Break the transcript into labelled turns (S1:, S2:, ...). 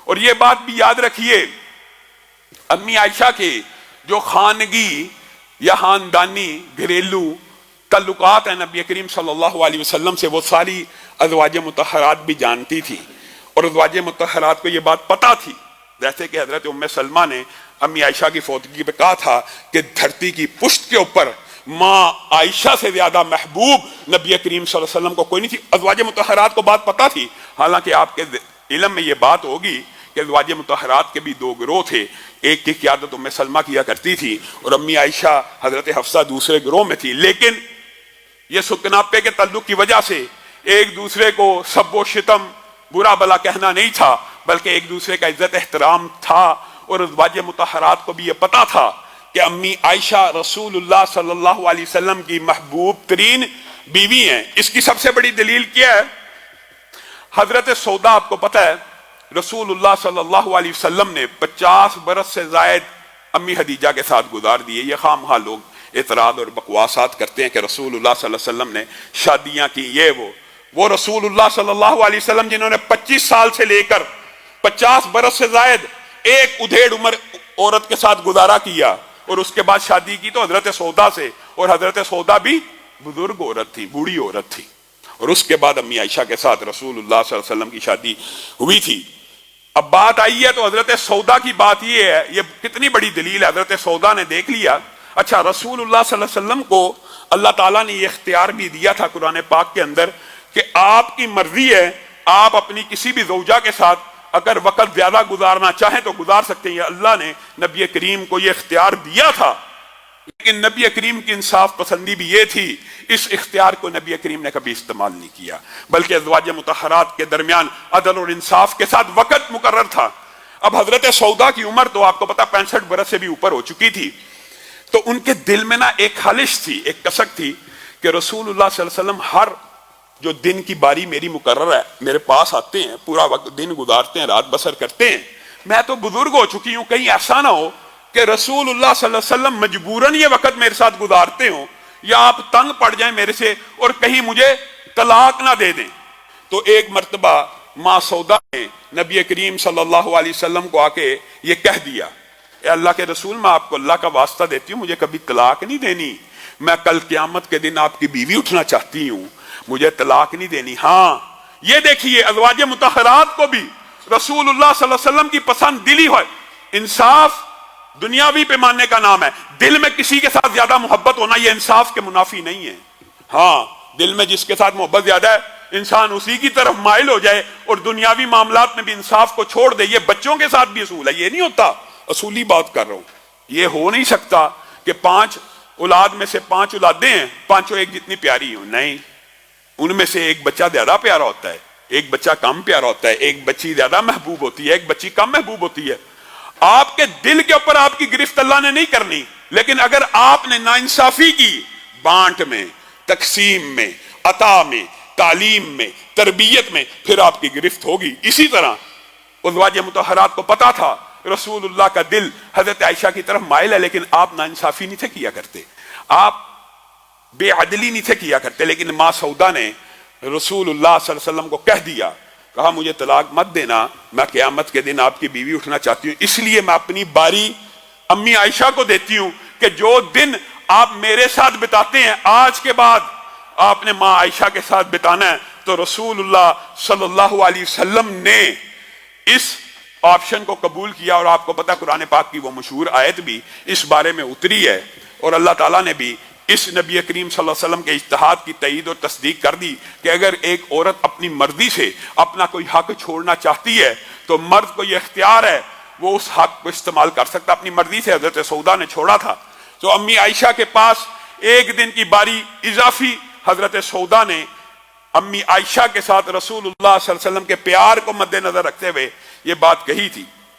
S1: اور یہ بات بھی یاد رکھیے، امی عائشہ کے جو خانگی یا خاندانی گھریلو تعلقات ہیں نبی کریم صلی اللہ علیہ وسلم سے، وہ ساری ازواج مطہرات بھی جانتی تھی، اور ازواج مطہرات کو یہ بات پتہ تھی، جیسے کہ حضرت ام سلمہ نے امی عائشہ کی فوتگی پہ کہا تھا کہ دھرتی کی پشت کے اوپر ماں عائشہ سے زیادہ محبوب نبی کریم صلی اللہ علیہ وسلم کو کوئی نہیں تھی۔ ازواج مطہرات کو بات پتہ تھی، حالانکہ آپ کے علم میں یہ بات ہوگی کہ ازواج مطہرات کے بھی دو گروہ تھے، ایک کی قیادت ام سلمہ کیا کرتی تھی اور امی عائشہ حضرت حفصہ دوسرے گروہ میں تھی، لیکن یہ سکناپے کے تعلق کی وجہ سے ایک دوسرے کو سب و شتم برا بلا کہنا نہیں تھا، بلکہ ایک دوسرے کا عزت احترام تھا، اور ازواج مطہرات کو بھی یہ پتا تھا کہ امی عائشہ رسول اللہ صلی اللہ علیہ وسلم کی محبوب ترین بیوی ہیں۔ اس کی سب سے بڑی دلیل کیا ہے؟ حضرت سودا، آپ کو پتا ہے رسول اللہ صلی اللہ علیہ وسلم نے 50 برس سے زائد امی خدیجہ کے ساتھ گزار دیے۔ یہ خام خواہ لوگ اعتراض اور بکواسات کرتے ہیں کہ رسول اللہ صلی اللہ علیہ وسلم نے شادیاں کی، یہ وہ رسول اللہ صلی اللہ علیہ وسلم جنہوں نے 25 سال سے لے کر 50 برس سے زائد ایک ادھیڑ عمر عورت کے ساتھ گزارا کیا اور اس کے بعد شادی کی تو حضرت سودا سے، اور حضرت سودا بھی بزرگ عورت تھی، بوڑھی عورت تھی، اور اس کے بعد امی عائشہ کے ساتھ رسول اللہ صلی اللہ علیہ وسلم کی شادی ہوئی تھی۔ اب بات آئی ہے تو حضرت سودا کی بات یہ ہے، یہ کتنی بڑی دلیل ہے۔ حضرت سودا نے دیکھ لیا، اچھا رسول اللہ صلی اللہ علیہ وسلم کو اللہ تعالیٰ نے یہ اختیار بھی دیا تھا قرآن پاک کے اندر کہ آپ کی مرضی ہے، آپ اپنی کسی بھی زوجہ کے ساتھ اگر وقت زیادہ گزارنا چاہیں تو گزار سکتے ہیں، یہ اللہ نے نبی کریم کو یہ اختیار دیا تھا، لیکن نبی کریم کی انصاف پسندی بھی یہ تھی، اس اختیار کو نبی کریم نے کبھی استعمال نہیں کیا، بلکہ ازواج مطہرات کے درمیان عدل اور انصاف کے ساتھ وقت مقرر تھا۔ اب حضرت سودا کی عمر تو آپ کو پتا 65 برس سے بھی اوپر ہو چکی تھی، تو ان کے دل میں نا ایک خالص تھی، ایک کسک تھی کہ رسول اللہ صلی اللہ علیہ وسلم ہر جو دن کی باری میری مقرر ہے میرے پاس آتے ہیں، پورا وقت دن گزارتے ہیں، رات بسر کرتے ہیں، میں تو بزرگ ہو چکی ہوں، کہیں ایسا نہ ہو کہ رسول اللہ صلی اللہ علیہ وسلم مجبوراً یہ وقت میرے ساتھ گزارتے ہوں یا آپ تنگ پڑ جائیں میرے سے اور کہیں مجھے طلاق نہ دے دیں۔ تو ایک مرتبہ ماں سودا نے نبی کریم صلی اللہ علیہ وسلم کو آ کے یہ کہہ دیا، اے اللہ کے رسول، میں آپ کو اللہ کا واسطہ دیتی ہوں، مجھے کبھی طلاق نہیں دینی، میں کل قیامت کے دن آپ کی بیوی اٹھنا چاہتی ہوں، مجھے طلاق نہیں دینی۔ ہاں یہ دیکھیے ازواج مطہرات کو بھی رسول اللہ صلی اللہ علیہ وسلم کی پسند دلی ہے۔ انصاف دنیاوی پیمانے کا نام ہے، دل میں کسی کے ساتھ زیادہ محبت ہونا یہ انصاف کے منافی نہیں ہے۔ ہاں دل میں جس کے ساتھ محبت زیادہ ہے انسان اسی کی طرف مائل ہو جائے اور دنیاوی معاملات میں بھی انصاف کو چھوڑ دے، یہ بچوں کے ساتھ بھی اصول ہے، یہ نہیں ہوتا، اصولی بات کر رہا ہوں۔ یہ ہو نہیں سکتا کہ 5 اولاد میں سے 5 اولادیں ہیں، پانچوں ایک جتنی پیاری ہوں، نہیں، ان میں سے ایک بچہ زیادہ پیارا ہوتا ہے، ایک بچہ کم پیارا ہوتا ہے، ایک بچی زیادہ محبوب ہوتی ہے، ایک بچی کم محبوب ہوتی ہے۔ آپ کے دل کے اوپر آپ کی گرفت اللہ نے نہیں کرنی، لیکن اگر آپ نے ناانصافی کی بانٹ میں، تقسیم میں، عطا میں، تعلیم میں، تربیت میں، پھر آپ کی گرفت ہوگی۔ اسی طرح ازواج مطہرات کو پتا تھا رسول اللہ کا دل حضرت عائشہ کی طرف مائل ہے، لیکن آپ ناانصافی نہیں تھے کیا کرتے، آپ بے عدلی نہیں تھے کیا کرتے، لیکن ماں سودا نے رسول اللہ صلی اللہ علیہ وسلم کو کہہ دیا، کہا مجھے طلاق مت دینا، میں قیامت کے دن آپ کی بیوی اٹھنا چاہتی ہوں، اس لیے میں اپنی باری امی عائشہ کو دیتی ہوں کہ جو دن آپ میرے ساتھ بتاتے ہیں آج کے بعد آپ نے ماں عائشہ کے ساتھ بتانا ہے۔ تو رسول اللہ صلی اللہ علیہ وسلم نے اس آپشن کو قبول کیا، اور آپ کو پتہ قرآن پاک کی وہ مشہور آیت بھی اس بارے میں اتری ہے، اور اللہ تعالیٰ نے بھی اس نبی کریم صلی اللہ علیہ وسلم کے اجتہاد کی تائید اور تصدیق کر دی کہ اگر ایک عورت اپنی مرضی سے اپنا کوئی حق چھوڑنا چاہتی ہے تو مرد کو یہ اختیار ہے، وہ اس حق کو استعمال کر سکتا۔ اپنی مرضی سے حضرت سودا نے چھوڑا تھا، تو امی عائشہ کے پاس ایک دن کی باری اضافی حضرت سودا نے امی عائشہ کے ساتھ رسول اللہ صلی اللہ علیہ وسلم کے پیار کو مد نظر رکھتے ہوئے یہ بات کہی تھی۔